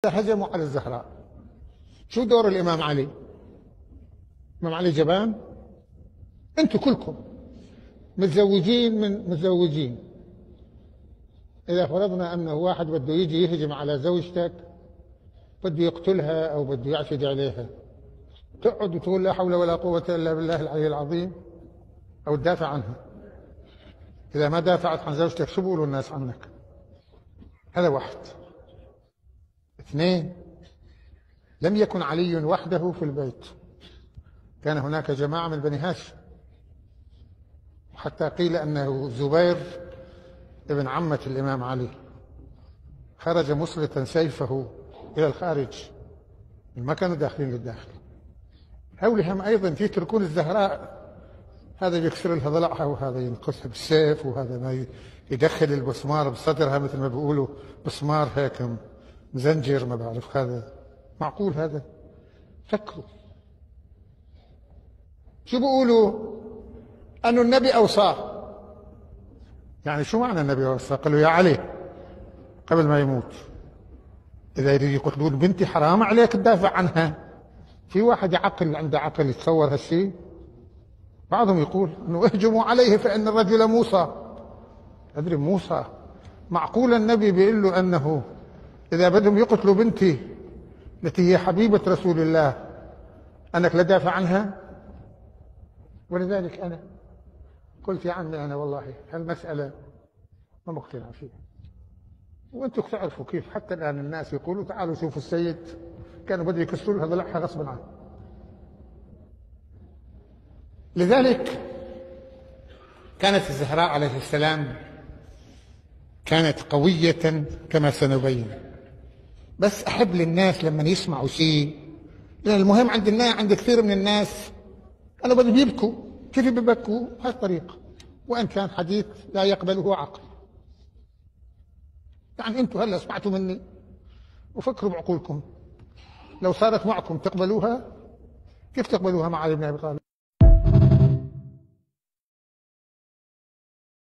هجموا على الزهراء. شو دور الإمام علي؟ الإمام علي جبان؟ أنتم كلكم متزوجين من متزوجين، إذا فرضنا أنه واحد بده يجي يهجم على زوجتك، بده يقتلها أو بده يعتدي عليها، تقعد وتقول لا حول ولا قوة إلا بالله العلي العظيم أو تدافع عنها؟ إذا ما دافعت عن زوجتك شو بيقولوا الناس عنك؟ هذا واحد. اثنين، لم يكن علي وحده في البيت، كان هناك جماعة من بني هاشم، حتى قيل أنه زبير ابن عمة الإمام علي خرج مسلطا سيفه إلى الخارج، ما كانوا داخلين للداخل. هولهم أيضا يتركون الزهراء، هذا يكسر لها ضلعها وهذا ينقصها بالسيف وهذا ما يدخل البسمار بصدرها، مثل ما بيقولوا بسمار هيك مزنجر، ما بعرف هذا معقول؟ هذا فكروا. شو بيقولوا؟ أنه النبي أوصاه. يعني شو معنى النبي أوصاه؟ قالوا يا علي قبل ما يموت إذا يريد يقتلون بنتي حرام عليك تدافع عنها. في واحد يعقل عنده عقل يتصور هالشيء؟ بعضهم يقول أنه اهجموا عليه فإن الرجل موصى. أدري موصى؟ معقول النبي بيقول له أنه إذا بدهم يقتلوا بنتي التي هي حبيبة رسول الله أنك لا دافع عنها؟ ولذلك أنا قلت يا عمي أنا والله هالمسألة ما مقتنع فيها، وأنتم تعرفوا كيف حتى الآن الناس يقولوا تعالوا شوفوا السيد كانوا بدهم يكسروا لها ضلعها غصبا عنه. لذلك كانت الزهراء عليه السلام كانت قوية كما سنبين. بس أحب للناس لما يسمعوا شيء، لأن المهم عند كثير من الناس أنا بدهم يبكوا، كيف بيبكوا؟ هالطريقة، وإن كان حديث لا يقبله عقل. يعني أنتم هلا سمعتوا مني وفكروا بعقولكم، لو صارت معكم تقبلوها؟ كيف تقبلوها مع علي بن أبي طالب؟